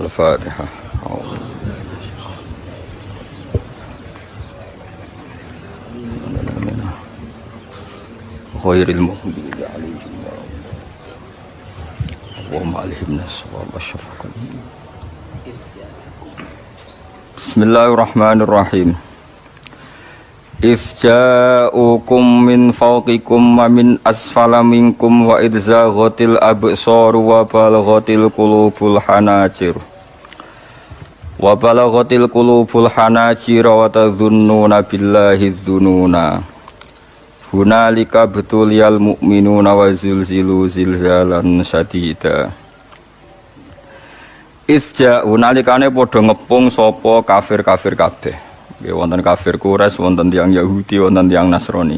Al-Fatihah. Khairil mughdibi alaihim wa alaihim naswab asyafaqan. Bismillahirrahmanirrahim. Ifja'ukum min fawqikum wa min asfala minkum wa idzaghatil absaru wa balaghatil qulubul hanajir wa balaghatil qulubul hanajir wa tadhunnuna billahi dhununa hunalika betuliyal mu'minuna wa zilzilu zilzalan syadida. Ifja'u nalikane padha ngepung sapa kafir-kafir kabeh. Wonten kafir Quraisy, wonten tiyang Yahudi, wonten tiyang Nasrani.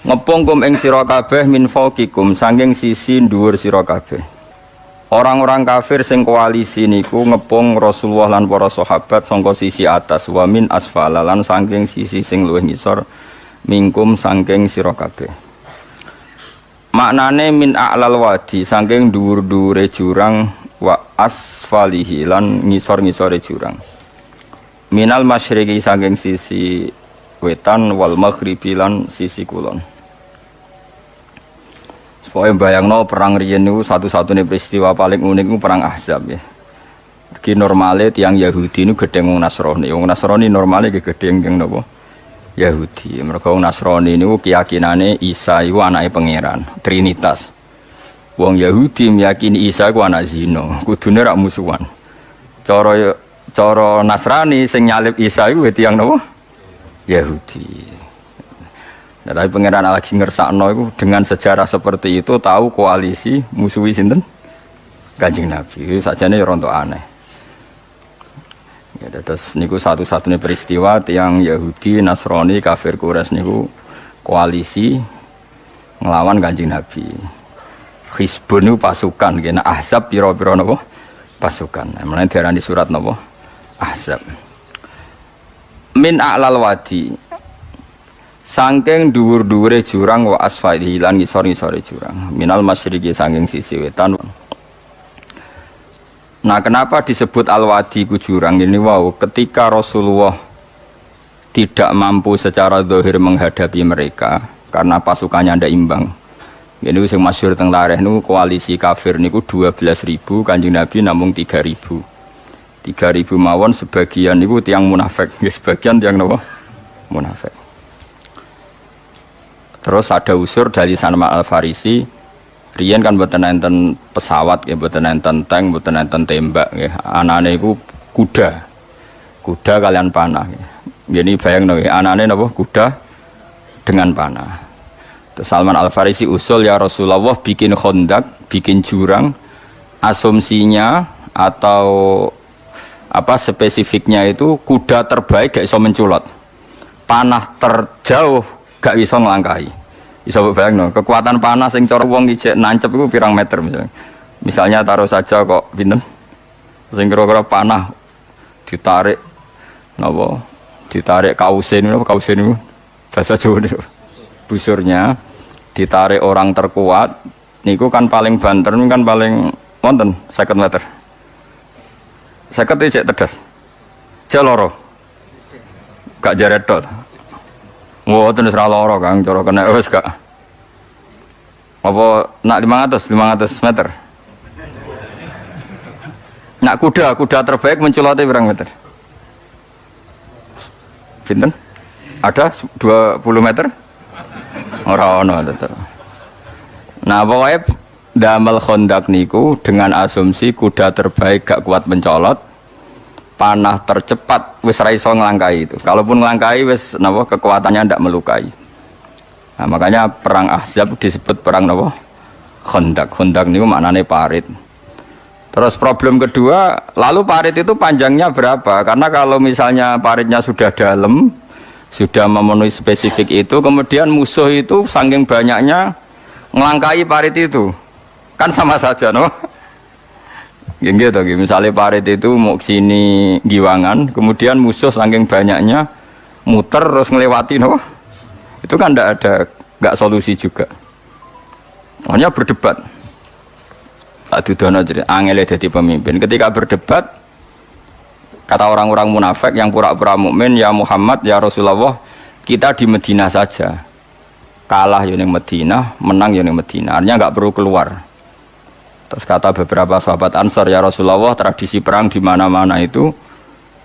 Ngepung kum ing sira kabeh min fawqikum saking sisi dhuwur sira kabeh. Orang-orang kafir sing koalisi niku ngepung Rasulullah lan para sahabat saka sisi atas, wa min asfala lan saking sisi sing luwih ngisor mingkum saking sira kabeh. Maknane min a'lal wadi saking dhuwur-dhuwure jurang wa asfalihi lan ngisor-ngisore jurang. Minal masyriqi saking sisi wetan wal maghribi lan sisi kulon. Supaya bayangno perang riyen niku satu-satunya peristiwa paling unik niku perang Ahzab ya. Iki normale tiyang Yahudi niku gedeng wong Nasrani. Wong Nasrani normale gedeng tiyang napa? Yahudi. Mergo wong Nasrani niku keyakinane Isa iku anake pangeran, Trinitas. Wong Yahudi meyakini Isa iku anak zina, kudune rak musuhan. Cara Nasrani sing nyalib Isa iku tiyang napa? Yahudi. Nah, tapi pangeran lagi ngersakno iku dengan sejarah seperti itu tahu koalisi musuhi sinten? Kanjeng Nabi. Sakjane ya rontok aneh. Ya, terus niku satu-satunya peristiwa tiyang Yahudi, Nasrani, kafir Quraisy niku koalisi nglawan Kanjeng Nabi. Hizbun niku pasukan, kena Ahzab pira-pira napa? Pasukan. Mulane diarani surat napa? Ahzab. Min a'lal wadi saking dhuwur-dhuwure jurang wa asfalihi lan ngisor-ngisore jurang. Minal masyriqi saking sisi wetan. Nah, kenapa disebut al-wadi ku jurang ini? Wow, ketika Rasulullah tidak mampu secara zahir menghadapi mereka karena pasukannya ndak imbang. Ini sing masyhur teng lareh niku koalisi kafir niku 12.000, Kanjeng Nabi namung 3.000. 3.000 mawon sebagian niku tiyang munafik, sebagian tiyang napa? Munafik. Terus ada usur dari Salman Al-Farisi, riyen kan mboten enten pesawat ya, mboten enten tank, mboten enten tembak nggih. Anane iku kuda. Kuda kalian panah. Jadi bayangno nggih, anane napa? Kuda dengan panah. Terus Salman Al-Farisi usul, ya Rasulullah bikin khandak, bikin jurang, asumsinya atau apa spesifiknya itu kuda terbaik gak iso menculot, panah terjauh gak iso nglangkahi. Iso bayangno, kekuatan panah sing cara wong ijek nancep iku pirang meter misalnya taruh saja kok pinten sing kira-kira panah ditarik napa, ditarik kausen napa, kausen niku bahasa Jawa niku busurnya ditarik orang terkuat niku kan paling banter kan paling wonten 50 meter. 50 itu cek tedas. Cek loro. Gak jaret tok. Wah, tenis ra loro Kang, cara kena wis gak. Apa nak 500 meter. Nak kuda terbaik menculote pirang meter? Pinten? Ada 20 meter? Ora ono tetep. Nah, pokoknya damel khandak niku dengan asumsi kuda terbaik gak kuat mencolot, panah tercepat wis ra iso nglangkai itu. Kalaupun nglangkai wis napa kekuatannya ndak melukai. Nah, makanya perang Ahzab disebut perang napa? Khandak. Khandak niku maknane parit. Terus problem kedua, lalu parit itu panjangnya berapa? Karena kalau misalnya paritnya sudah dalam, sudah memenuhi spesifik itu, kemudian musuh itu saking banyaknya nglangkai parit itu. Kan sama saja, no? Gitu, misalnya parit itu mau sini giwangan, kemudian musuh saking banyaknya muter terus ngelewati, no? Itu kan nggak solusi juga. Hanya berdebat. Tak dudono jadi angel jadi pemimpin. Ketika berdebat, kata orang-orang munafik yang pura-pura mukmin, ya Muhammad, ya Rasulullah, kita di Medina saja. Kalah yang Medina, menang yang Medina. Artinya nggak perlu keluar. Terus kata beberapa sahabat Ansar, ya Rasulullah, tradisi perang di mana-mana itu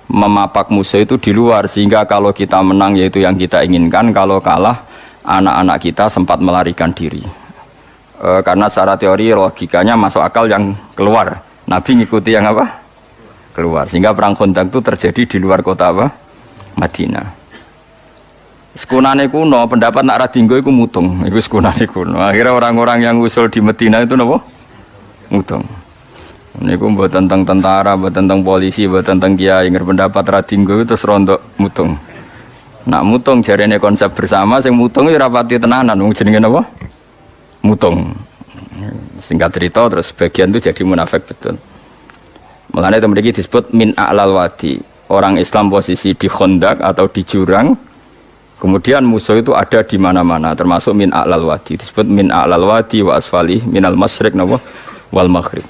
memapak musuh itu di luar, sehingga kalau kita menang yaitu yang kita inginkan, kalau kalah anak-anak kita sempat melarikan diri. Karena secara teori logikanya masuk akal yang keluar, Nabi ngikuti yang apa? Keluar, sehingga perang Khandaq itu terjadi di luar kota apa? Madinah. Sekunane kuno, pendapat nak radinggo itu mutung, itu sekunane kuno. Akhirnya orang-orang yang usul di Madinah itu apa? Mutung. Ini buat tentang tentara, buat tentang polisi, buat tentang kiai. Pendapat radinggo itu terus rontok mutung. Nak mutung jarene konsep bersama, sing mutung itu rapati tenanan. Jenenge apa? Mutung. Singkat cerita terus sebagian itu jadi munafik betul. Mulanya itu memiliki disebut min a'lal wadi. Orang Islam posisi di Khandaq atau di jurang. Kemudian musuh itu ada di mana-mana, termasuk min a'lal wadi. Disebut min a'lal wadi wa asfali minal masyriq wal maghrib.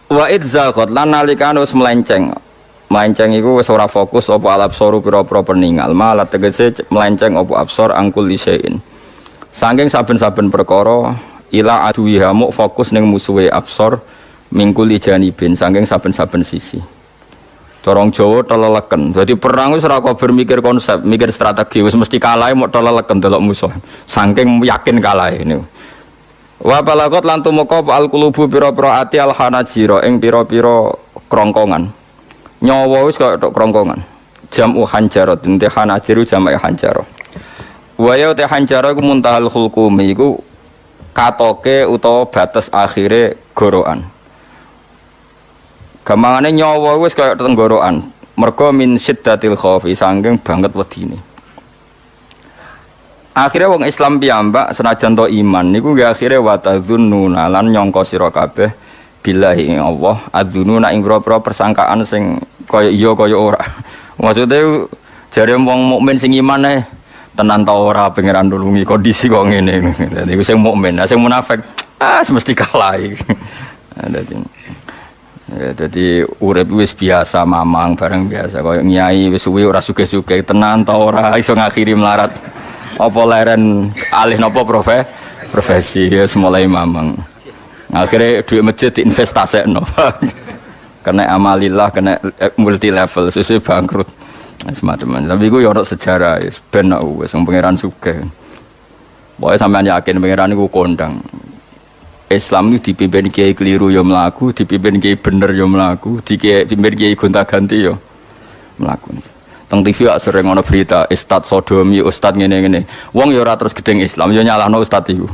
Wa idzaqat lan nalikan wis melenceng. Melenceng iku wis ora fokus apa alabsoru pira-pira peningal. Malah tegese melenceng apa absor angkul lisein. Saking saben-saben perkara ila aduwiha muk fokus ning musuhe absor mingkul janibin saking saben-saben sisi. Corong Jawa teleleken. Dadi perang wis ora kok bermikir konsep, mikir strategi wis mesti kalah mok teleleken delok musuh. Saking yakin kalah niku. Wa balagot lan tumeka al qulubu pira-pira ati al hanajira ing pira-pira krongkongan. Nyawa wis kaya tok krongkongan. Jam'u hanjarat, inti hanajiru jam'e hanjarah. Wa ya te hanjarah iku muntahal hulqum iku katoke utawa batas akhire gorokan. Gamangane nyawa wis kaya tenggorokan. Mergo min syiddatil khaufi saking banget wedine. Akhirnya wong Islam piyambak senajan to iman niku nggih akhire wa tadzunnuna lan nyangka sira kabeh billahi Allah adzununa ing pira-pira persangkaan sing kaya iya kaya ora. Maksude jare wong mukmin sing iman tenan ta ora pangeran nulungi kondisi kok ngene. Dadi sing mukmin, sing munafik mesti kalah iki. Dadi urip wis biasa mamang bareng biasa kaya nyai wis suwi ora sugih-sugih tenan ta ora iso ngakhiri melarat. Apa leren alih napa profesi ya mulai mamang. Akhirnya duit masjid diinvestasekno. Kena amalillah, kena multi level sesuai bangkrut. Semacam. Tapi iku ya ono sejarah wis ben wis pangeran sugih. Pokoke sampean yakin pangeran iku kondang. Islam itu dipimpin kiai keliru ya mlaku, dipimpin kiai bener ya mlaku, dipimpin kiai gonta-ganti ya mlaku. Teng TV sering ana berita ustad sodomi, ustad ngene-ngene. Wong ya ora terus gedeng Islam, ya nyalahno ustad iku.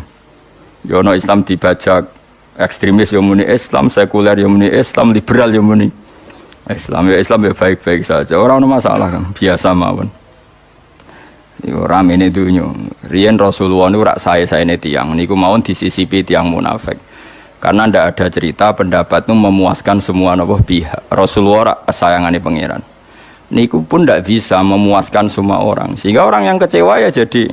Ya ana Islam dibajak, ekstremis ya muni Islam, sekuler ya muni Islam, liberal ya muni Islam. Ya Islam ya baik-baik saja. Ora ana masalah kan, biasa mawon. Iku ramene dunyo. Riyen Rasulullah niku rak sae-saene tiyang niku mawon disisipi tiyang munafik. Karena ndak ada cerita pendapat itu memuaskan semua pihak. Rasulullah rak kesayangane pangeran. Niku pun tidak bisa memuaskan semua orang, sehingga orang yang kecewa ya jadi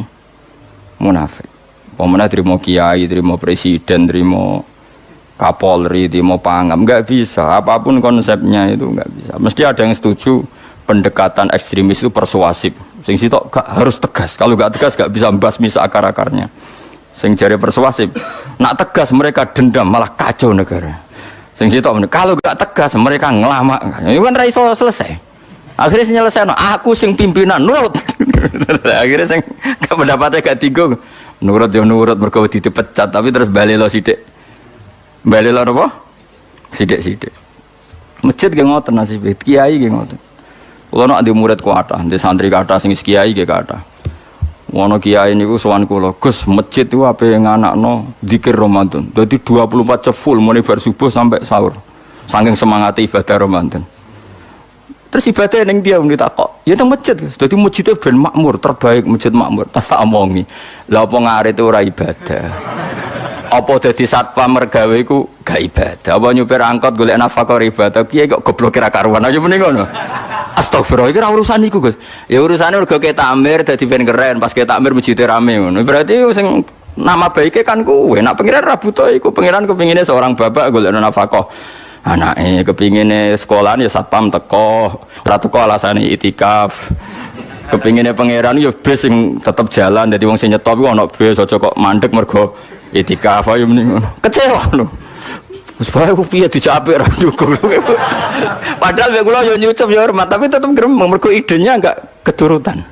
munafik. Pemenang terima kiai, terima presiden, terima kapolri, terima pangam, nggak bisa. Apapun konsepnya itu nggak bisa. Mesti ada yang setuju pendekatan ekstremis itu persuasif. Sing sitok harus tegas. Kalau nggak tegas nggak bisa membasmi seakar-akarnya. Sing jari persuasif, nak tegas mereka dendam malah kacau negara. Sing sitok kalau nggak tegas mereka ngelama. Itu kan raiso selesai. Akhirnya nyelesaikan, aku sing pimpinan nurut. Akhirnya sing pendapatnya gak tinggal, nurut ya nurut mergo dipecat tapi terus balik lo sidik. Balik lo apa? Sidik. Masjid ge ngoten nasib, kiai ge ngoten. Kulo nek di murid kuatah, di santri kathah sing kiai ge kathah. Wono kiai niku sowan kula, Gus, masjid itu ape nganakno zikir Ramadan. Dadi 24 jam full mulai bar subuh sampai sahur. Saking semangat ibadah Ramadan. Terus ibadah ning dia muni takok. Ya teng masjid. Dadi masjid ben makmur, terbaik masjid makmur. Tak omongi. Lah apa ngarit ora ibadah? Apa dadi satpam mergawe iku gak ibadah? Apa nyupir angkot golek nafkah ibadah? Kiye kok goblok kira karuan aja muni ngono. Astagfirullah, iki ora urusan iku, Gus. Ya urusane mergo ke takmir dadi ben keren, pas ke takmir masjid rame ngono. Berarti sing Nama baiknya kan kowe. Nak pengiran ra butuh iku, pengiran kepingine seorang bapak golekno nafkah. Anake kepingine sekolahan ya satpam teko, ora teko alasane itikaf. Kepingine pangeran ya bis sing tetep jalan, dadi wong sing nyetop iku ana bis aja kok mandek mergo itikaf ayo mending. Kecewa lho. Wis bae ku piye dijapik ra ndukung. Padahal mek kula yo nyucup yo hormat, tapi tetep gremeng mergo idenya enggak keturutan.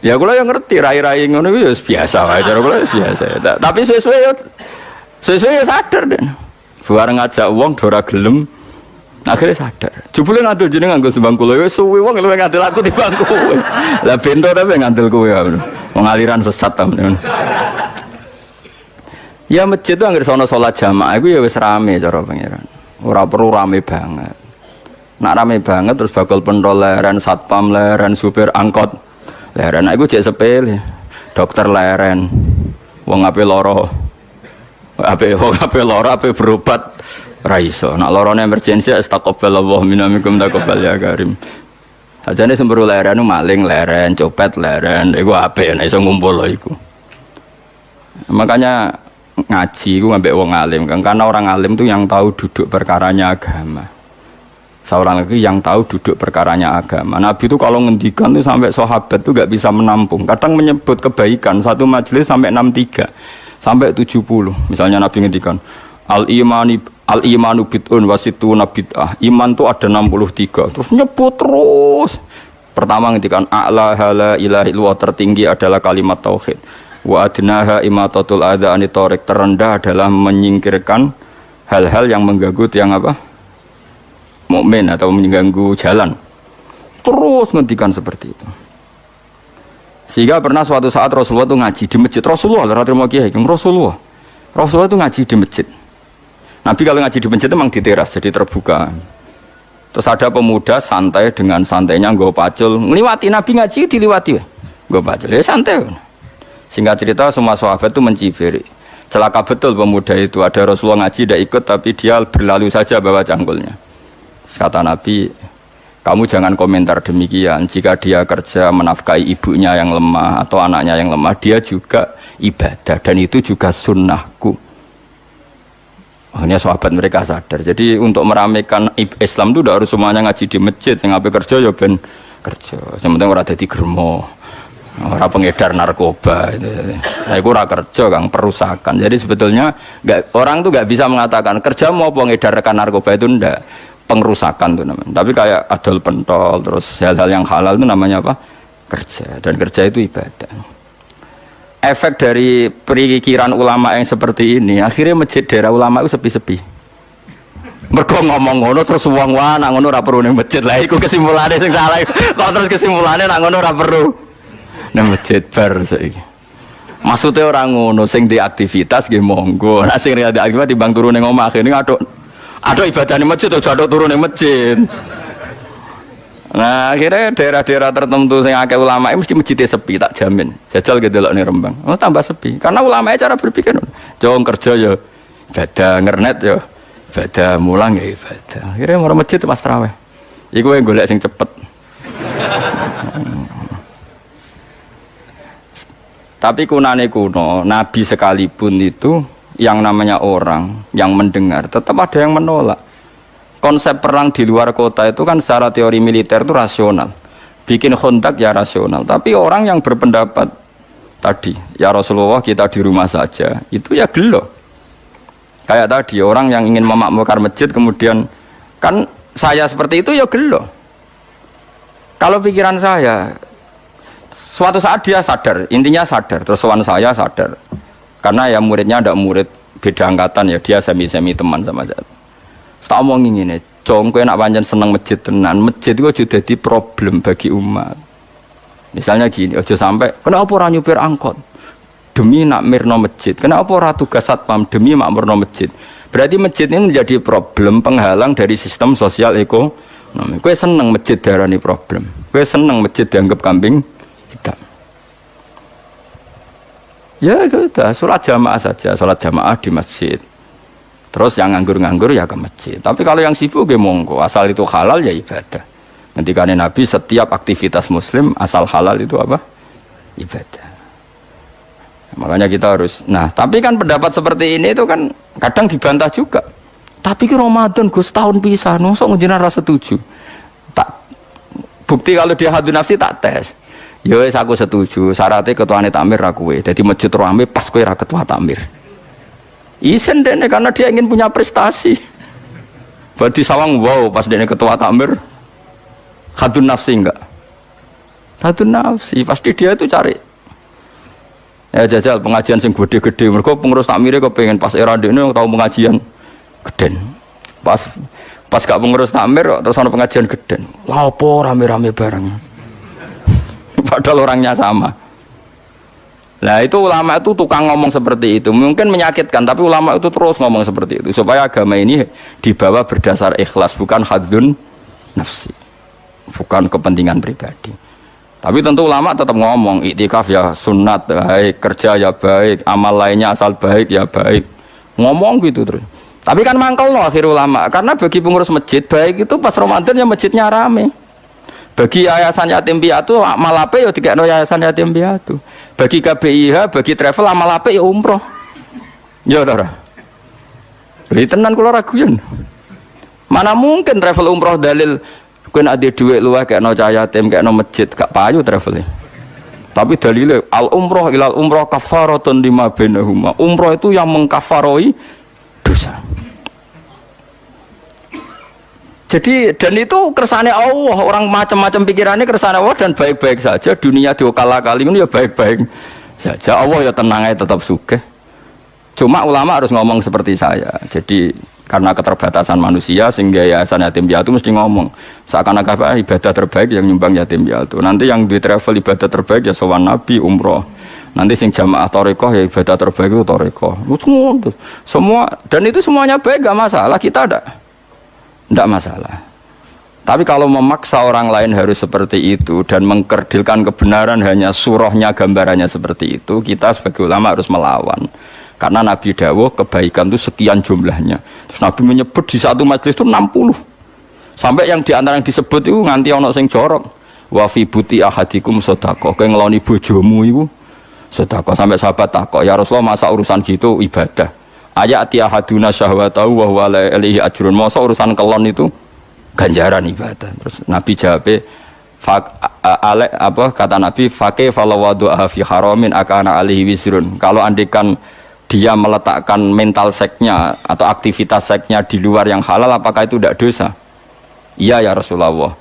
Ya kula yo ngerti rai-rai ngono iku yo biasa wae cara kula biasa. Tapi suwe-suwe yo sadar den. Bareng ngajak wong ora gelem. Akhirnya sadar. Jebule ngandel jeneng nganggo sembang kula wis suwe wong luwih ngandel aku timbang kowe. Lah bento tapi ngandel kowe. Wong aliran sesat ta. Ya masjid itu anggere sono salat jamaah iku ya wis rame cara pangeran. Ora perlu rame banget. Nak rame banget terus bakal pentol leren, satpam leren, supir angkot leren. Nah iku jek sepele. Dokter leren. Wong ape lara. Ape lara ape berobat. Raiso, nak lorone emergensi astagfirullah minamikum taqabbal ya karim. Ajane semburu leren maling leren, copet leren, iku apik nek iso ngumpul iku. Makanya ngaji iku ngambek wong alim kan, karena orang alim itu yang tahu duduk perkaranya agama. Seorang lagi yang tahu duduk perkaranya agama. Nabi itu kalau ngendikan itu sampai sahabat itu enggak bisa menampung. Kadang menyebut kebaikan satu majelis sampai 63 sampai 70. Misalnya Nabi ngendikan Al-imanu bid'un wasituna bid'ah. Iman itu ada 63. Terus nyebut terus. Pertama ngendikan a'la la ilaha illallah, tertinggi adalah kalimat tauhid. Wa adnaha imatatul adza anit thariq, terendah adalah menyingkirkan hal-hal yang mengganggu tiang apa? Mukmin atau mengganggu jalan. Terus ngendikan seperti itu. Sehingga pernah suatu saat Rasulullah itu ngaji di masjid. Rasulullah itu ngaji di masjid. Nabi kalau ngaji di masjid memang di teras, jadi terbuka. Terus ada pemuda santai dengan santainya nggo pacul, ngliwati Nabi ngaji diliwati. Nggo pacul, ya santai. Singkat cerita semua sahabat itu mencibiri. Celaka betul pemuda itu, ada Rasulullah ngaji tidak ikut tapi dia berlalu saja bawa cangkulnya. Kata Nabi, kamu jangan komentar demikian. Jika dia kerja menafkahi ibunya yang lemah atau anaknya yang lemah, dia juga ibadah dan itu juga sunnahku. Hanya sahabat mereka sadar. Jadi untuk meramaikan Islam itu tidak harus semuanya ngaji di masjid. Sing ape kerja ya ben kerja. Yang penting ora dadi germo. Ora pengedar narkoba itu. Nah, itu ora kerja Kang, perusakan. Jadi sebetulnya orang tuh enggak bisa mengatakan kerja mau pengedarkan narkoba itu ndak. Pengerusakan itu namanya. Tapi kayak adol pentol terus hal-hal yang halal itu namanya apa? Kerja. Dan kerja itu ibadah. Efek dari perikiran ulama yang seperti ini, akhirnya masjid daerah ulama itu sepi-sepi. Mergo ngomong ngono terus wong wae nak ngono ora perlu ning masjid. Lah iku kesimpulane sing salah. Kok terus kesimpulannya nak ngono ora perlu ning masjid bar saiki. Maksudnya orang ngono sing di aktivitas nggih monggo. Nek sing ada aktivitas timbang turu ning omah kene aduk ibadah ning masjid aja aduk turu ning masjid. Nah akhirnya daerah-daerah tertentu yang akeh ulama mesti masjidnya sepi, tak jamin. Jajal gitu loh nih Rembang, tambah sepi. Karena ulama cara berpikir, jauh kerja ya, ibadah ngernet ya, ibadah mulang ya ibadah. Akhirnya mau masjid mas terawih. Iku yang golek sing cepet. Tapi kunane kuno, Nabi sekalipun itu yang namanya orang yang mendengar, tetap ada yang menolak. Konsep perang di luar kota itu kan secara teori militer itu rasional. Bikin kontak ya rasional. Tapi orang yang berpendapat tadi, ya Rasulullah kita di rumah saja, itu ya gelo. Kayak tadi orang yang ingin memakmurkan masjid kemudian kan saya seperti itu ya gelo. Kalau pikiran saya, suatu saat dia sadar, intinya sadar, terus sowan saya sadar. Karena ya muridnya ada murid beda angkatan ya, dia semi-semi teman sama saya. Tak omongin ngene, cong kowe nak pancen seneng masjid tenan, masjid itu aja dadi problem bagi umat. Misalnya gini, aja sampai kenapa ora nyupir angkot demi nak mirno masjid, kenapa ora tugas satpam demi makmurno masjid. Berarti masjid ini menjadi problem penghalang dari sistem sosial ekonomi. Kowe seneng masjid darani problem, kowe seneng masjid dianggap kambing hitam. Ya sudah, sholat jamaah saja, sholat jamaah di masjid. Terus yang nganggur-nganggur ya ke masjid. Tapi kalau yang sibuk ya monggo, asal itu halal ya ibadah. Ketika Nabi setiap aktivitas muslim asal halal itu apa? Ibadah. Makanya kita harus. Nah, tapi kan pendapat seperti ini itu kan kadang dibantah juga. Tapi ki Ramadan Gus tahun pisan, mosok njenengan ra setuju. Tak bukti kalau dia hadun nafsi tak tes. Ya wis aku setuju, syaratnya ketuane takmir ra kowe. Dadi masjid rame pas kowe ra ketua takmir. Isen dene karena dia ingin punya prestasi. Berarti sawang wow pas dene ketua takmir hadun nafsi enggak? Hadun nafsi pasti dia itu cari. Ya jajal pengajian sing gede-gede. Mergo pengurus takmire kepengin pas era dene tau pengajian geden. Pas gak pengurus takmir terus ana pengajian geden. Wah opo rame-rame bareng. Padahal orangnya sama. Nah itu ulama itu tukang ngomong seperti itu. Mungkin menyakitkan tapi ulama itu terus ngomong seperti itu supaya agama ini dibawa berdasar ikhlas bukan hadzun nafsi. Bukan kepentingan pribadi. Tapi tentu ulama tetap ngomong iktikaf ya sunat baik, kerja ya baik, amal lainnya asal baik ya baik. Ngomong gitu terus. Tapi kan mangkel loh akhir ulama karena bagi pengurus masjid baik itu pas Ramadan ya masjidnya rame. Bagi yayasan yatim piatu amal ape ya dikekno yayasan yatim piatu. Bagi KBIH, bagi travel amal ape ya umroh. Ya ora. Jadi tenan kula raguyan. Mana mungkin travel umroh dalil kowe nek duwe dhuwit luwih kekno cah yatim kekno masjid gak payu travel. Tapi dalile al umroh ilal umroh kafaratun lima bainahuma. Umroh itu yang mengkafaroi dosa. Jadi dan itu kersane Allah, orang macam-macam pikirannya kersane Allah dan baik-baik saja. Dunia diokal-akali ini ya baik-baik saja. Allah ya tenang aja tetap sugih. Cuma ulama harus ngomong seperti saya. Jadi karena keterbatasan manusia sehingga yayasan yatim piatu mesti ngomong seakan-akan ibadah terbaik yang nyumbang yatim piatu. Nanti yang di travel ibadah terbaik ya sowan nabi umroh. Nanti sing jamaah tarekoh ya ibadah terbaik itu tarekoh. Semua dan itu semuanya baik gak masalah, kita tidak masalah. Tapi kalau memaksa orang lain harus seperti itu dan mengkerdilkan kebenaran hanya surahnya gambarannya seperti itu, kita sebagai ulama harus melawan. Karena Nabi dawuh kebaikan itu sekian jumlahnya. Terus Nabi menyebut di satu majelis itu 60. Sampai yang diantara yang disebut itu nganti ono sing jorok. Wa fi buti ahadikum sedekah. Kowe ngeloni bojomu iku sedekah. Sampai sahabat takok, "Ya Rasulullah, masa urusan gitu ibadah? Ayati ahaduna syahwatahu wa huwa alaihi ajrun." Masa urusan kelon itu ganjaran ibadah. Terus Nabi jawab, kata Nabi, "Faqih falawadu'a fi haramin akana alaihi wisrun." Kalau andikan dia meletakkan mental seksnya atau aktivitas seksnya di luar yang halal, apakah itu tidak dosa? Iya ya Rasulullah.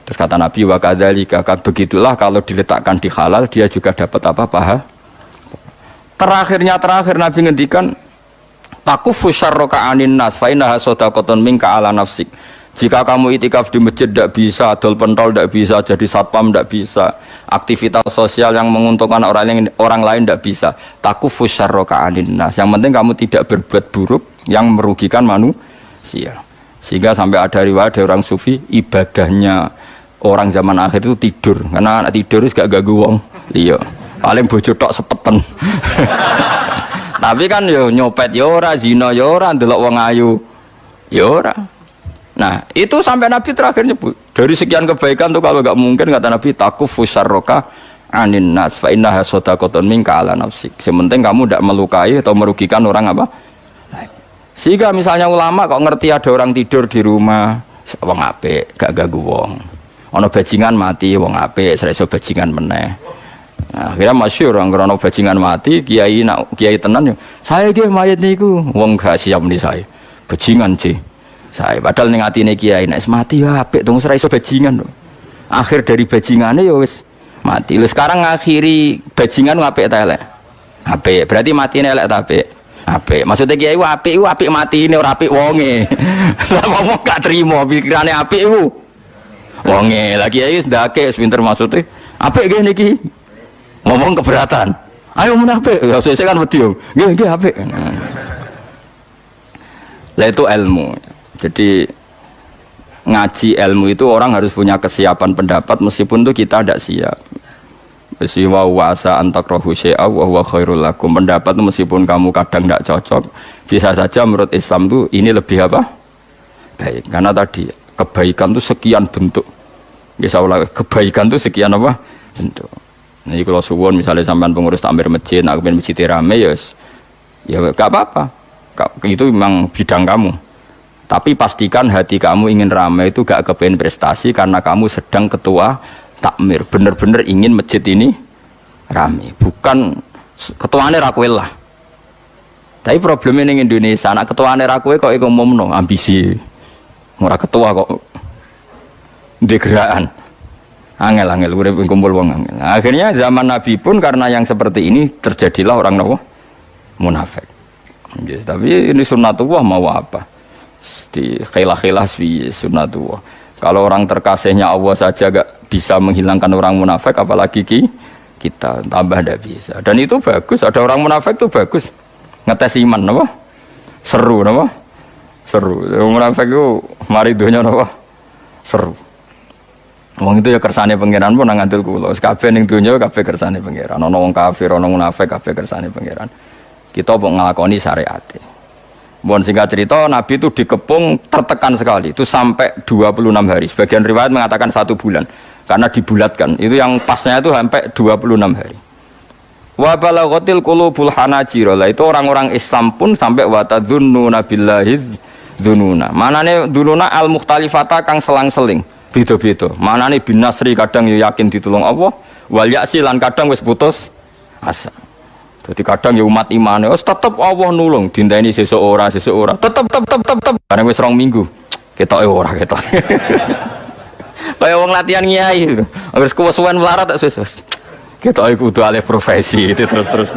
Terus kata Nabi, wa kadzalika, begitulah kalau diletakkan di halal dia juga dapat apa paha. Terakhir Nabi ngendikan takufu syarraka anin nas fa innaha shadaqatun minka ala nafsik. Jika kamu itikaf di masjid tidak bisa, adol pentol tidak bisa, jadi satpam tidak bisa, aktivitas sosial yang menguntungkan orang lain tidak bisa. Takufu syarraka anin nas. Yang penting kamu tidak berbuat buruk yang merugikan manusia. Sehingga sampai ada riwayat dari orang sufi, ibadahnya orang zaman akhir itu tidur. Karena anak tidur itu gak ganggu wong. Iya. Paling bojo tok sepeten. Tapi kan yo nyopet yo ora, zina yo ora, ndelok wong ayu yo ora. Nah, itu sampai Nabi terakhir nyebut. Dari sekian kebaikan tuh kalau gak mungkin kata Nabi takufu syarraka anin nas fa innaha shadaqatun minka ala nafsik. Sementing kamu tidak melukai atau merugikan orang apa? Sehingga misalnya ulama kok ngerti ada orang tidur di rumah, wong apik, gak ganggu wong. Ana bajingan mati, wong apik, sreso bajingan meneh. Nah, akhirnya masyhur orang krono bajingan mati, kiai tenan yo. Saya nggih mayit niku, wong gak siap muni saya. Bajingan sih. Saya padahal ning atine kiai nek mati ya apik dong ora iso bajingan. Akhir dari bajingane ya wis mati. Lha sekarang ngakhiri bajingan apik ta elek? Apik. Berarti matine elek ta apik? Apik. Maksudnya kiai ku apik matine ora apik wonge. Lah wong gak trimo pikirane apik iku. Wonge. Lah kiai wis ndake wis pinter maksude. Apik nggih niki. Ngomong keberatan. Ayo men apik. Ya sesuk kan wedi yo. Nggih apik. Lah itu ilmu. Jadi ngaji ilmu itu orang harus punya kesiapan pendapat meskipun itu kita tidak siap. Wa wasa antakrahu syai'a wa huwa khairul lakum. Pendapat itu meskipun kamu kadang tidak cocok, bisa saja menurut Islam itu ini lebih apa? Baik. Karena tadi kebaikan itu sekian bentuk. Bisa ulang, kebaikan itu sekian apa? Bentuk. Nih kalau suwon misalnya sampean pengurus takmir masjid, nak kepen masjid rame ya gak apa-apa. Itu memang bidang kamu. Tapi pastikan hati kamu ingin ramai itu gak kepengen prestasi karena kamu sedang ketua takmir. Bener-bener ingin masjid ini ramai. Bukan ketuanya rakwel lah. Tapi problemnya di Indonesia, anak ketuanya rakwel kok ngomong ambisi. Ora ketua kok degeraan. Angel urip kumpul wong angel. Akhirnya zaman Nabi pun karena yang seperti ini terjadilah orang nawa munafik. Yes, tapi ini sunnatullah mau apa? Di khilah-khilah sunnatullah. Kalau orang terkasihnya Allah saja gak bisa menghilangkan orang munafik, apalagi kita tambah tidak bisa. Dan itu bagus. Ada orang munafik itu bagus. Ngetes iman, apa? Seru, apa? Seru. Orang munafik itu mari dunia, apa? Seru. Wong itu ya kersane pangeran pun nang ngandel kula. Kabeh ning donya kabeh kersane pangeran. Ana wong kafir, ana munafik kabeh kersane pangeran. Kita mau nglakoni syariat. Mohon singkat cerita, Nabi itu dikepung tertekan sekali. Itu sampai 26 hari. Sebagian riwayat mengatakan 1 bulan. Karena dibulatkan. Itu yang pasnya itu sampai 26 hari. Wa balaghatil qulubul hanajir. Itu orang-orang Islam pun sampai wa tadzunnuna billahi dzununa. Manane dzununa al-mukhtalifata kang selang-seling. Beda-beda. Manane bin nasri kadang ya yakin ditulung Allah, wal yaksi lan kadang wis putus asa. Dadi kadang ya umat imane wis tetep Allah nulung, dinteni sesuk ora. Tetep. Bareng wis 2 minggu. Ketoke ora ketok. Kaya wong latihan kiai. Wis kuwes-kuwen melarat tak wis. Ketoke kudu alih profesi itu terus.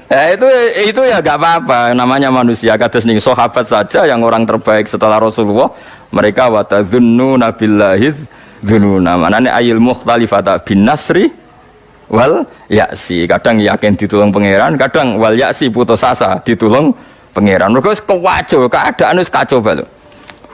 Ya itu ya gak apa-apa, namanya manusia. Kados ning sahabat saja yang orang terbaik setelah Rasulullah, mereka watadzunnuna billahi dzununa. Manane ayil mukhtalifata bin nasri wal yaksi. Kadang yakin ditulung pangeran, kadang wal yaksi putus asa ditulung pangeran. Mergo wis kewajo, keadaan wis kacau bae.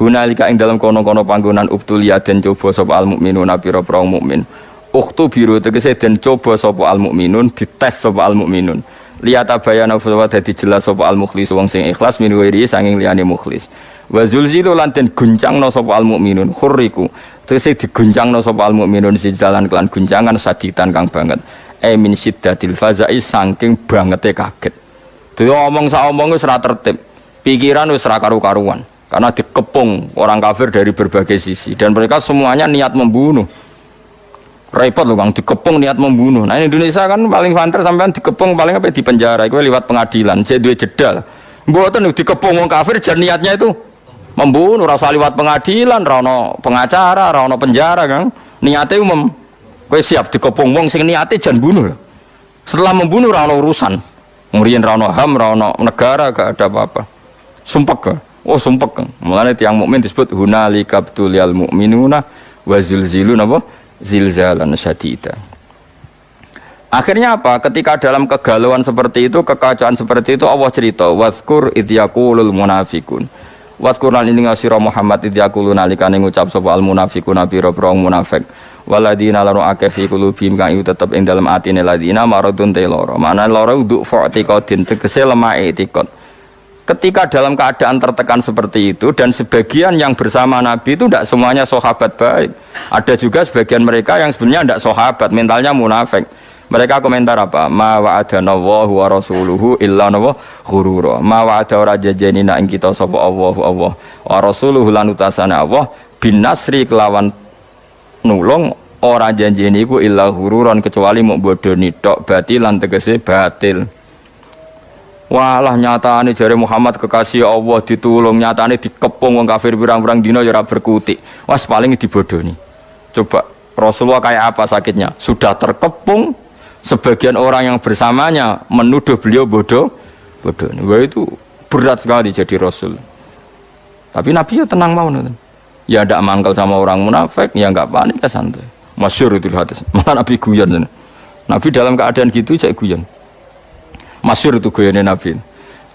Hunalika ing dalam kono-kono panggonan ubtuliya den coba sapa al mukminuna pira-pira mukmin. Ukhtu biru tegese den coba sapa al mukminun, dites sapa al mukminun. Liyata bayana fawa dadi jelas sapa al mukhlis wong sing ikhlas min wiri sanging liyane mukhlis. Wa zulzilu lan den guncangna sapa al mukminun khurriku. Tegese diguncangna sapa al mukminun sijalan kelan guncangan saditan kang banget. Min syiddatil fazai saking bangete kaget. Dhewe omong sak omong wis ora tertib. Pikiran wis ora karu-karuan karena dikepung orang kafir dari berbagai sisi dan mereka semuanya niat membunuh. Repot loh Kang, dikepung niat membunuh. Nah Indonesia kan paling banter sampean dikepung paling apa di penjara, itu lewat pengadilan. Jadi duwe jedal. Mboten dikepung wong kafir jan niatnya itu membunuh, rasa lewat pengadilan, ra ono pengacara, ra ono penjara Kang. Niate umum. Kowe siap dikepung wong sing niate jan bunuh. Setelah membunuh ra ono urusan. Ngriyen ra ono HAM, ra ono negara, gak ada apa-apa. Sumpek. Oh sumpek Kang. Mulane tiyang mukmin disebut hunalikabtul mu'minuna wa zulzilun apa? Zilzalan syadida. Akhirnya apa? Ketika dalam kegalauan seperti itu, kekacauan seperti itu, Allah cerita, wazkur idh yaqulul munafikun. Wazkur lan ing sira Muhammad idh yaqulun nalikane ngucap sapa al munafikun pira-pira munafik. Waladina laru akeh fi qulubihim kang tetep ing dalem atine ladina maradun te lara. Mana lara uduk fa'tiqadin tegese lemah etikad. Ketika dalam keadaan tertekan seperti itu dan sebagian yang bersama Nabi itu tidak semuanya sahabat baik. Ada juga sebagian mereka yang sebenarnya tidak sahabat, mentalnya munafik. Mereka komentar apa? Ma wa'adana Allahu wa rasuluhu illa ghurura. Ma wa'ada ora jajanina ing kita sapa Allahu Allah wa rasuluhu lan utasane Allah bin nasri kelawan nulung ora janjeni iku illa ghururan kecuali mau bodoni tok batilan tegese batil. Walah nyatane jare Muhammad kekasih Allah ditulung, nyatane dikepung wong kafir pirang-pirang dina ya ora berkutik. Wes paling dibodoni. Coba Rasulullah kayak apa sakitnya? Sudah terkepung, sebagian orang yang bersamanya menuduh beliau bodoh. Wah itu berat sekali jadi Rasul. Tapi Nabi ya tenang mau nonton. Ya tidak mangkal sama orang munafik, ya enggak panik, ya santai. Masyhur itu hadis. Malah Nabi guyon. Nabi dalam keadaan gitu cek guyon. Masyhur itu guyonnya Nabi.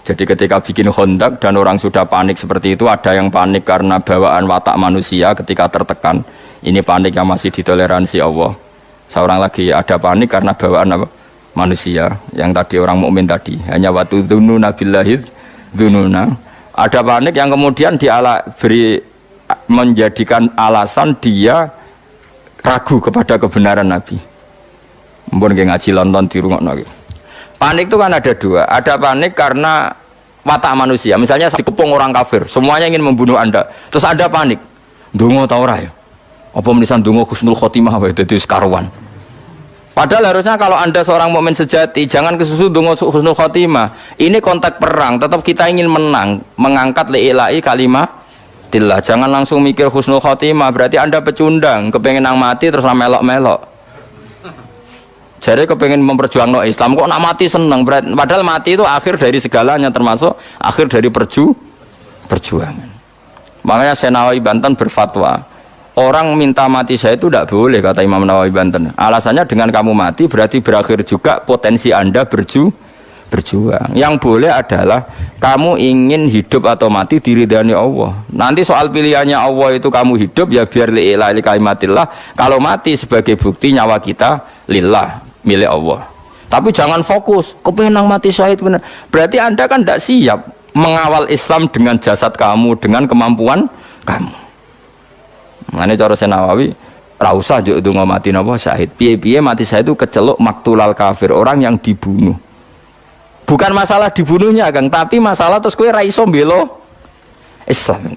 Jadi ketika bikin Khandaq dan orang sudah panik seperti itu, ada yang panik karena bawaan watak manusia ketika tertekan. Ini panik yang masih ditoleransi Allah. Seorang lagi ada panik karena bawaan apa? Manusia. Yang tadi orang mukmin tadi. Hanya watu dzununa billahi dzununa. Ada panik yang kemudian menjadikan alasan dia ragu kepada kebenaran Nabi. Mbon nggih ngaji London dirungokno iki. Panik itu kan ada dua. Ada panik karena watak manusia. Misalnya dikepung orang kafir, semuanya ingin membunuh Anda. Terus Anda panik. Ndonga ta ora ya? Apa menisan ndonga husnul khotimah wae dadi sekaruan. Padahal harusnya kalau Anda seorang mukmin sejati, jangan kesusu ndonga husnul khotimah. Ini konteks perang, tetap kita ingin menang, mengangkat li'ilai kalimatillah. Jangan langsung mikir husnul khotimah, berarti Anda pecundang, kepengen nang mati terus melok-melok. Jadi kepengen memperjuangkan Islam kok nak mati seneng, padahal mati itu akhir dari segalanya, termasuk akhir dari perjuangan. Makanya Syekh Nawawi Banten berfatwa, orang minta mati saya itu tidak boleh, kata Imam Nawawi Banten. Alasannya dengan kamu mati berarti berakhir juga potensi Anda berjuang. Yang boleh adalah kamu ingin hidup atau mati diridhani Allah. Nanti soal pilihannya Allah itu kamu hidup ya biar li'ilai kalimatillah. Kalau mati sebagai bukti nyawa kita lillah, milik Allah. Tapi jangan fokus kepengen mati syahid benar. Berarti Anda kan tidak siap mengawal Islam dengan jasad kamu, dengan kemampuan kamu. Makanya cara Syekh Nawawi ra usah njuk ndonga mati napa syahid. Piye-piye mati syahid itu keceluk maktulal kafir, orang yang dibunuh. Bukan masalah dibunuhnya, Kang, tapi masalah terus kowe ra iso mbela Islam.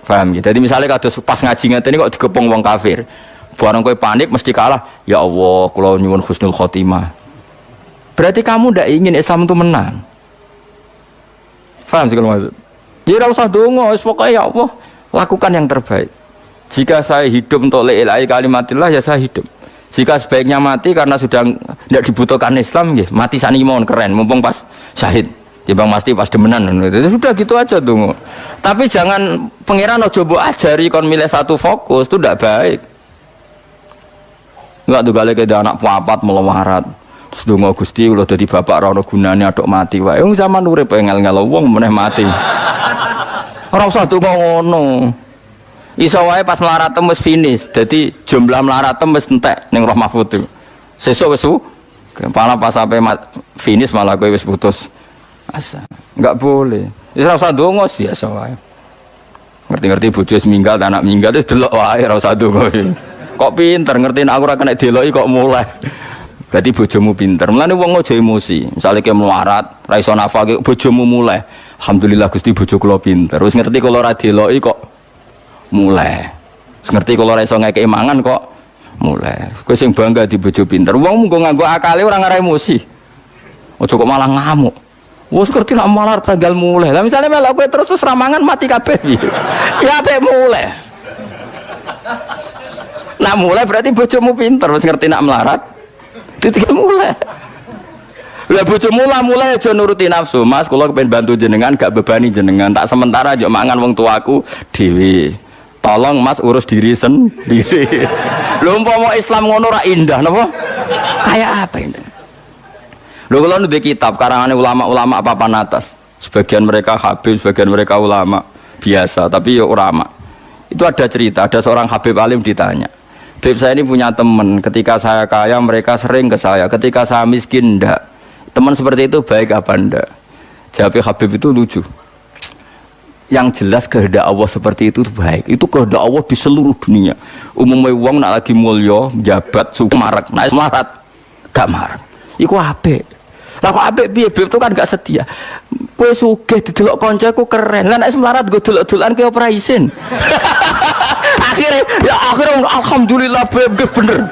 Paham ya? Jadi misalnya kados pas ngaji ngene kok digepung wong kafir. Barang kowe panik mesti kalah. Ya Allah, kula nyuwun husnul khotimah. Berarti kamu ndak ingin Islam itu menang. Paham sih kalau maksud? Ya ora usah donga, wis pokoke ya Allah, lakukan yang terbaik. Jika saya hidup untuk li'ilai kalimatillah ya saya hidup. Jika sebaiknya mati karena sudah tidak dibutuhkan Islam, ya mati sani mohon keren, mumpung pas syahid. Ya bang mesti pas demenan, sudah gitu aja donga. Tapi jangan pangeran ojo mbok ajari kon milih satu fokus, itu tidak baik. Enggak tuh kali ke anak papat melawarat. Terus donga Gusti kula dadi bapak ra ono gunane aduk mati wae. Wong zaman urip ngel-ngel wong meneh mati. Ora usah donga ngono. Iso wae pas mlaratem wis finish. Dadi jumlah mlaratem wis entek ning Roh Mahfud itu. Sesuk wis kepala pas sampai finish malah kowe wis putus asa. Enggak boleh. Wis ora usah donga biasa wae. Ngerti-ngerti bojo minggat, anak minggat wis delok wae ora usah donga. Kok pinter ngertiin aku ora kena deloki kok mulai. Berarti bojomu pinter. Mulane wong aja emosi. Misale ke melarat, ra iso nafake bojomu mulai. Alhamdulillah Gusti bojo kula pinter. Wis ngerti kula ora deloki kok mulai. Wis ngerti kula ora iso ngekeki mangan kok mulai. Kowe sing bangga di bojo pinter. Wong mung nganggo akale ora ngara emosi. Aja kok malah ngamuk. Wes ngerti nak malar tanggal mulai. Lah misale melok kowe terus ramangan mati kabeh. Ya apik mulai. Nak mulai berarti bojomu pinter, wis ngerti nak melarat. Ditinggal mulai. Lah bojomu mulai aja nuruti nafsu. Mas, kula kepengin bantu jenengan gak bebani jenengan. Tak sementara aja mangan wong tuaku dhewe. Tolong Mas urus diri sendiri. Lho umpama Islam ngono ra indah napa? Kayak apa ini? Lho kula nulis kitab karangane ulama-ulama papan atas. Sebagian mereka habib, sebagian mereka ulama biasa, tapi ya ulama. Itu ada cerita, ada seorang habib alim ditanya. Habib saya ini punya teman, ketika saya kaya mereka sering ke saya, ketika saya miskin enggak. Teman seperti itu baik apa enggak? Jawab Habib itu lucu. Yang jelas kehendak Allah seperti itu baik. Itu kehendak Allah di seluruh dunia. Umumnya wong nak lagi mulya, jabat, suku marak, nak melarat gak marak. Iku apik. Lah kok apik piye? Habib itu kan gak setia. Kowe sugih didelok kancaku keren. Lah nek melarat go delok-delokan ki ora isin. akhirnya alhamdulillah bebek bener.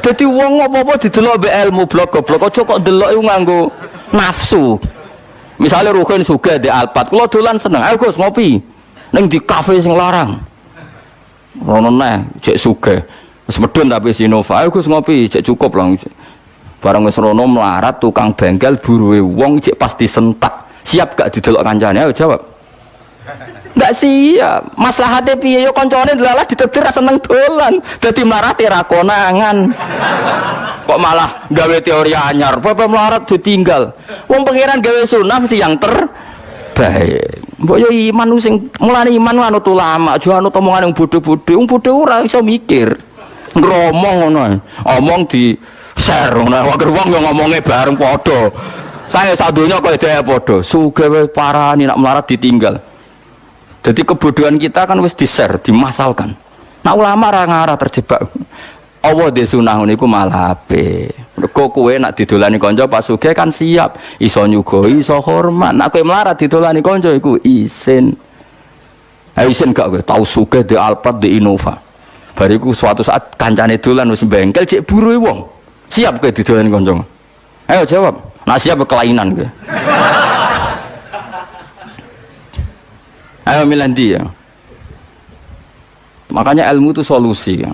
Jadi wong apa-apa didelok mbek ilmu blok-blok aja kok delok iku nganggo nafsu. Misalnya Ruhin sugih di Alphard, kula dolan seneng. Ayo Gus ngopi ning di kafe sing larang. Rono neh cek sugih. Wis medun tapi Sinova. Ayo Gus ngopi cek cukup lah. Barang wis rono melarat tukang bengkel buruhe wong cek pasti sentak. Siap gak didelok kancane? Ayo jawab. Enggak siap. Maslahate piye yo kancane delalah ditetir ra seneng dolan. Dadi melarat ra konangan. Kok malah gawe teori anyar. Bapak melarat ditinggal. Wong pangeran gawe sunah mesti yang terbaik. Mbok yo iman sing mulane iman anut ulama, aja anut omongan yang bodho-bodho. Wong bodho ora iso mikir. Ngromong ngono. Omong di share ngono. Wong yo ngomongnya bareng padha. Saya sadunya kok dhewe padha. Sugih wis parani nak melarat ditinggal. Jadi kebodohan kita kan wis di-share, dimasalkan. Nah ulama ra ngarah terjebak. Allah di sunah niku malah apik. Mergo kowe nak didolani kanca pas sugih kan siap, iso nyugoi, iso hormat. Nak kowe melarat didolani kanca iku isin. Isin gak kowe tau sugih di Alphard di Innova. Bariku suatu saat kancane dolan wis bengkel cek buru wong. Siap kowe didolani kanca. Ayo jawab. Nak siap kelainan kowe. Ayo milih ndi ya. Makanya ilmu itu solusi ya.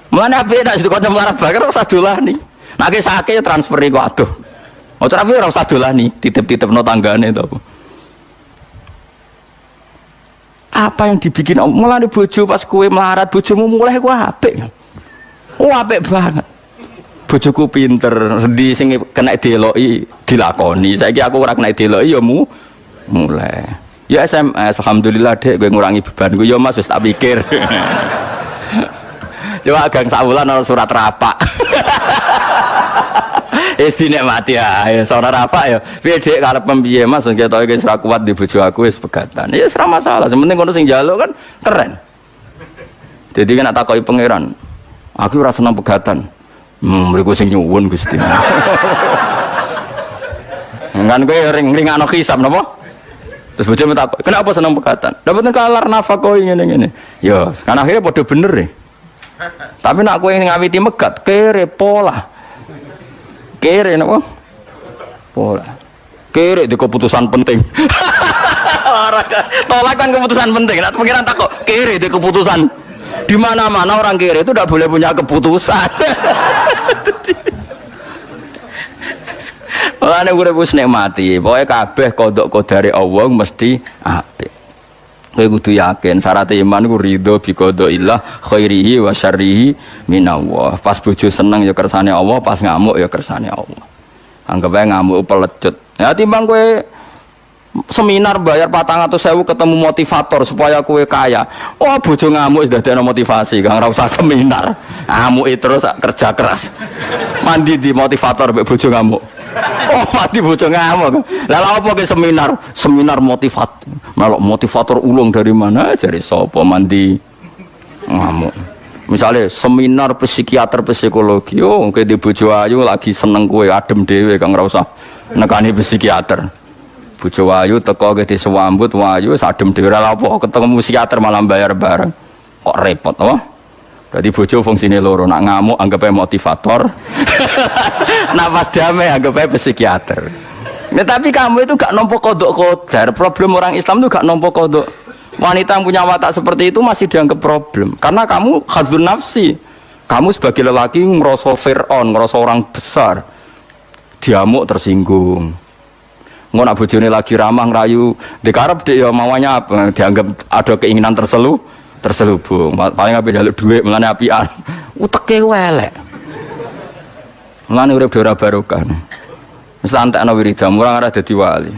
Mulane apik nek kanca melarat bakar ora usah dolani. Nek sakake transfer iku aduh. Motor apik ora usah dolani, titip-titipno tanggane to. Apa yang dibikin mulane bojo pas kowe melarat bojomu mulai ku apik. Oh apik banget. Bojoku pinter, di sing kena deloki dilakoni. Saiki aku ora kena deloki ya mulai. Ya SMS, alhamdulillah dek gue ngurangi bebanku. Ya mas wis tak pikir. Coba gang sawulan ana surat rapak. Wis dinikmati ae, ora rapak ya. Piye dek karep piye mas ketoke wis ra kuat di bojo aku wis pegatan. Ya wis ra masalah, sing penting kono sing njaluk kan keren. Jadi kan tak takoki pangeran. Aku ora seneng pegatan. Mriku sing nyuwun Gusti. Kan kowe ring-ringano hisab napa? Terus bojomu takok, "Kenapa seneng pegatan?" Dapat kalar nafkah ngene-ngene. Ya, kan akhirnya padha bener ya. Tapi nak kowe ngawiti megat, kere pola. Kere napa? Pola. Kere di keputusan penting. Tolak kan keputusan penting. Nak pikiran takok, kere di keputusan. Di mana-mana orang kere itu tidak boleh punya keputusan. Mulane urip wis nikmati, pokoke kabeh kodok kodare Allah mesti apik. Kowe kudu yakin syarat iman ku ridho bi qadaillah khairihi wa syarrihi minallah. Pas bojo seneng ya kersane Allah, pas ngamuk ya kersane Allah. Anggap ae ngamuk pelecut. Ya timbang kowe seminar bayar 400.000 ketemu motivator supaya kowe kaya. Wah bojo ngamuk wis dadekno motivasi, Kang ora usah seminar. Ngamuki terus kerja keras. Mandi di motivator mbek bojo ngamuk. Oh mati bocah ngamuk. Lah lha apa ke seminar? Seminar motivator. Melok motivator ulung dari mana? Jare sapa mandi ngamuk. Misalnya seminar psikiater psikologi. Oh kowe di bojo ayu lagi seneng kowe adem dhewe Kang ora usah nekani psikiater. Bojo ayu teko ke disewambut wayu wis adem dhewe ora apa ketemu psikiater malah bayar bareng. Kok repot apa? Jadi bojo fungsine loro, nak ngamuk anggap ae motivator. Nak pas damai anggap ae psikiater. Ya, tapi kamu itu gak nampa kodok kodar. Problem orang Islam itu gak nampa kodok. Wanita yang punya watak seperti itu masih dianggap problem. Karena kamu hadzun nafsi. Kamu sebagai lelaki ngerasa Fir'aun, ngerasa orang besar. Diamuk tersinggung. Ngono nak bojone lagi ramah ngerayu, dikarep dia ya maunya apa? Dianggap ada keinginan terselubung. Paling ape njaluk dhuwit mulane apian. Uteke elek. Mulane urip ora barokah. Wis antekno wiridamu ora arep dadi wali.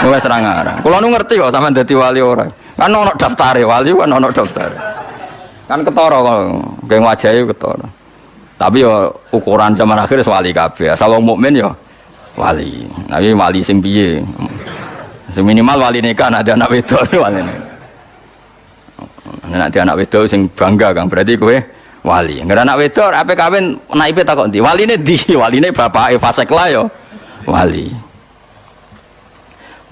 Wis ora ngarang. Kula nu ngerti kok sampean dadi wali ora. Kan ono daftare wali kan ono daftare. Kan ketara kok nggih wajahe ketara. Tapi yo ukuran zaman akhir wali kabeh. Asal wong mukmin yo wali. Tapi wali sing piye? Sing minimal wali nikah nek ada anak wedok wali. Nek anak wedok sing bangga Kang berarti kowe wali. Enggak anak wedok ape kawin naipe takok ndi? Waline ndi? Waline bapake fasik lah ya. Wali.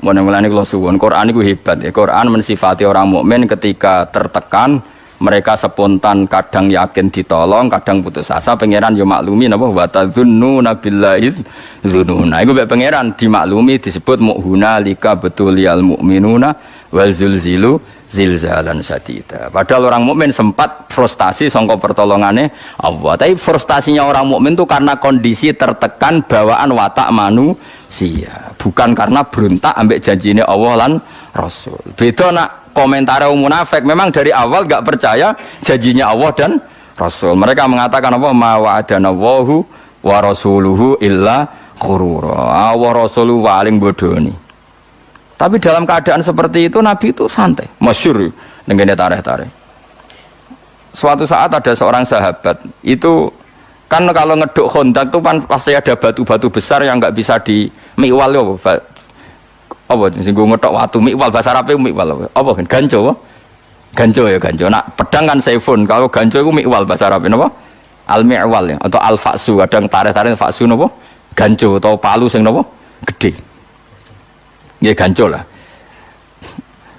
Mulane kula suwun Quran iku hebat ya. Quran mensifati orang mukmin ketika tertekan mereka spontan, kadang yakin ditolong, kadang putus asa. Pangeran yo maklumi napa wa tadzunnuna billahi dzununa. Iku mek pangeran dimaklumi disebut mu'huna lika betuliyal mu'minuna wal zulzilu zilzalan sadida. Padahal orang mukmin sempat frustasi sangka pertolongane Allah. Tapi frustasinya orang mukmin itu karena kondisi tertekan bawaan watak manusia, bukan karena berontak ambek janjine Allah lan Rasul. Beda nak komentar munafik, memang dari awal gak percaya janjinya Allah dan Rasul. Mereka mengatakan apa? Ma wa'adana Allahu wa rasuluhu illa ghurura. Allah Rasuluhu paling bodoni. Tapi dalam keadaan seperti itu Nabi itu santai, masyhur dengan tarikh-tarikh. Suatu saat ada seorang sahabat itu kan kalau ngeduk Khandaq itu kan pasti ada batu-batu besar yang nggak bisa di mikwal ya apa singgung ngedok watu mikwal bahasa Arab mikwal apa kan ganjo ya ganjo. Nak pedang kan saifun, kalau ganjo itu mikwal bahasa Arab apa Al-mi'wal ya, atau al-faksu, kadang tarik-tarik faksu napa? Ganco atau palu sing napa? Gede. Ya ganco lah.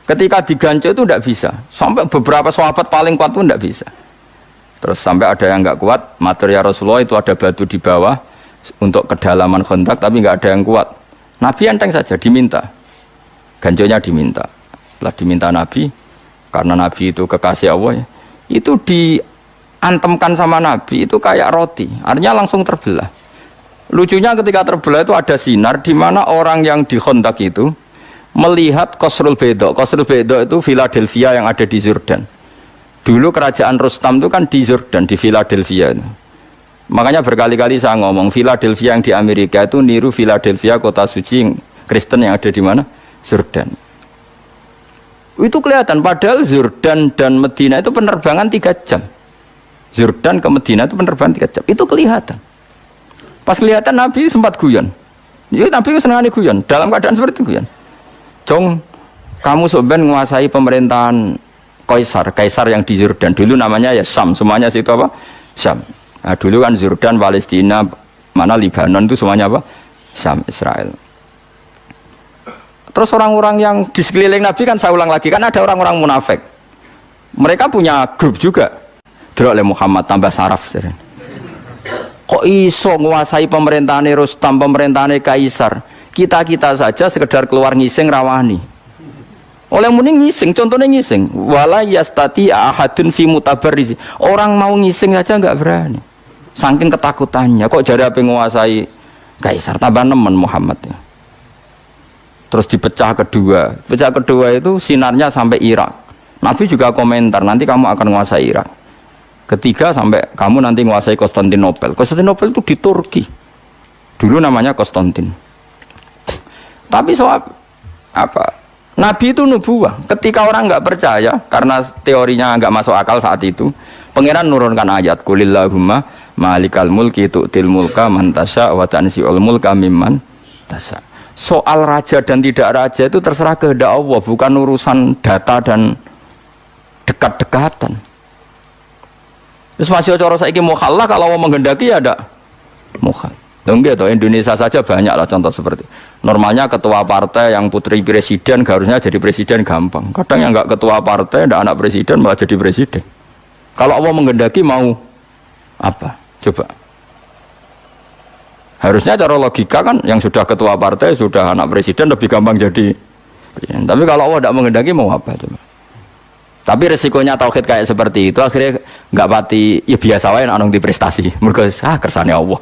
Ketika diganco itu tidak bisa. Sampai beberapa sahabat paling kuat pun tidak bisa. Terus sampai ada yang nggak kuat, matur ya Rasulullah itu ada batu di bawah untuk kedalaman kontak tapi nggak ada yang kuat. Nabi enteng saja diminta. Ganconya diminta. Setelah diminta Nabi, karena Nabi itu kekasih Allah, itu diantemkan sama Nabi itu kayak roti. Artinya langsung terbelah. Lucunya ketika terbelah itu ada sinar di mana orang yang di kontak itu melihat Qasrul Baydha. Qasrul Baydha itu Philadelphia yang ada di Jordan. Dulu kerajaan Rustam itu kan di Jordan, di Philadelphia itu. Makanya berkali-kali saya ngomong, Philadelphia yang di Amerika itu niru Philadelphia kota suci Kristen yang ada di mana? Jordan. Itu kelihatan, padahal Jordan dan Medina itu penerbangan 3 jam. Jordan ke Medina itu penerbangan 3 jam. Itu kelihatan. Pas kelihatan Nabi sempat guyon. Ya, Nabi senang guyon, dalam keadaan seperti itu guyon. Jong, kamu sebenarnya menguasai pemerintahan Kaisar yang di Jordan. Dulu namanya ya Syam, semuanya situ apa? Syam. Nah, dulu kan Jordan, Palestina, mana Lebanon itu semuanya apa? Syam, Israel. Terus orang-orang yang di sekeliling Nabi kan saya ulang lagi, kan ada orang-orang munafik. Mereka punya grup juga. Delok oleh Muhammad tambah saraf. Kok iso menguasai pemerintahan Rustam, pemerintahan Kaisar? Kita-kita saja sekedar keluar ngising rawani. Oleh muni ngising, contohnya ngising. Wala yastati ahadun fi mutabarrizi. Orang mau ngising aja enggak berani. Saking ketakutannya, kok jadi apa menguasai Kaisar, tambah nemen Muhammad ya. Terus dipecah kedua. Pecah kedua itu sinarnya sampai Irak. Nabi juga komentar, nanti kamu akan menguasai Irak. Ketiga sampai kamu nanti menguasai Konstantinopel. Konstantinopel itu di Turki. Dulu namanya Konstantin. Tapi soal apa? Nabi itu nubuah. Ketika orang nggak percaya, karena teorinya nggak masuk akal saat itu, Pangeran nurunkan ayat Qulillahumma malikal mulki tu'til mulka man tasya wa tanzi'ul mulka mimman tasya. Soal raja dan tidak raja itu terserah kehendak Allah, bukan urusan data dan dekat-dekatan. Terus masih cara saiki mukhallah, kalau mau menghendaki ya ada mukhal. Enggak, Indonesia saja banyak lah contoh seperti. Normalnya ketua partai yang putri presiden harusnya jadi presiden gampang. Kadang yang enggak ketua partai, enggak anak presiden malah jadi presiden. Kalau Allah menghendaki mau apa? Coba. Harusnya cara logika kan yang sudah ketua partai, sudah anak presiden lebih gampang jadi presiden. Tapi kalau Allah tidak menghendaki mau apa coba? Tapi resikonya tauhid kayak seperti itu akhirnya enggak pati ya biasa wae nek di prestasi. Mergo kersane Allah.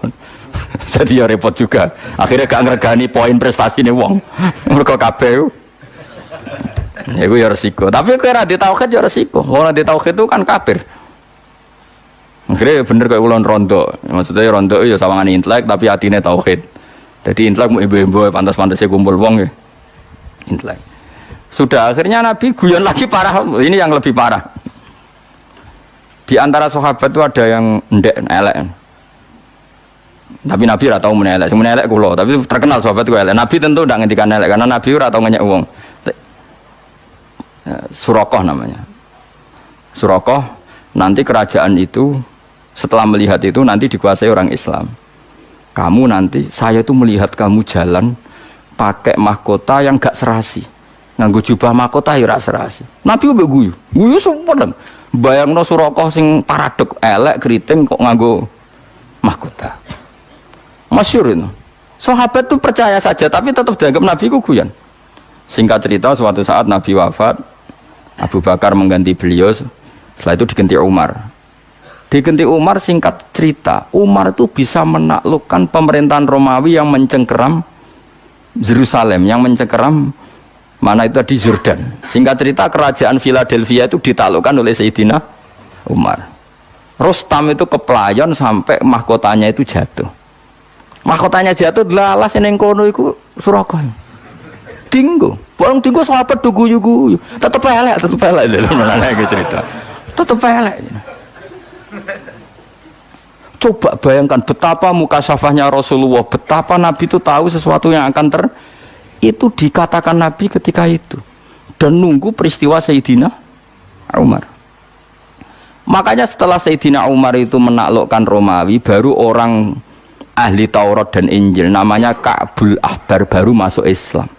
Jadi ya repot juga. Akhirnya gak ngregani poin prestasi nih wong. Mergo kabeh. Ya gue ya resiko. Tapi kira di tauhid ya resiko. Orang di tauhid itu kan kafir. Akhirnya bener kayak ulun rondo. Maksudnya rondo ya sawangan intelek tapi hatine tauhid. Jadi intelek mau ibu-ibu pantas-pantasnya kumpul wong ya. Intelek. Sudah akhirnya Nabi guyon lagi parah. Ini yang lebih parah. Di antara sahabat itu ada yang ndek elek. Tapi Nabi ora tau menelek, sing menelek kula, tapi terkenal sahabat ku elek. Nabi tentu ndak ngendikan elek karena Nabi ora tau ngenyek wong. Surakoh namanya. Surakoh nanti kerajaan itu setelah melihat itu nanti dikuasai orang Islam. Kamu nanti saya itu melihat kamu jalan pakai mahkota yang gak serasi. Nganggo jubah mahkota ya ora serasi. Nabi mbek guyu. Guyu sempet. Bayangno Surakoh sing paradok elek keriting kok nganggo mahkota. Masyhur itu. Sahabat itu percaya saja tapi tetap dianggap Nabi ku guyon. Singkat cerita suatu saat Nabi wafat, Abu Bakar mengganti beliau, setelah itu diganti Umar. Diganti Umar, singkat cerita, Umar itu bisa menaklukkan pemerintahan Romawi yang mencengkeram Yerusalem, yang mencengkeram mana itu di Jordan. Singkat cerita kerajaan Philadelphia itu ditaklukkan oleh Sayyidina Umar. Rustam itu keplayon sampai mahkotanya itu jatuh. Mahkotanya jatuh lalas ning kono iku Surakoh. Dinggo. Wong dinggo sahabat guyu-guyu. Tetep elek lho menane cerita. Tetep elek. Coba bayangkan betapa mukasyafahnya Rasulullah, betapa Nabi itu tahu sesuatu yang akan itu dikatakan Nabi ketika itu dan nunggu peristiwa Sayyidina Umar. Makanya setelah Sayyidina Umar itu menaklukkan Romawi, baru orang ahli Taurat dan Injil namanya Ka'bul Ahbar baru masuk Islam.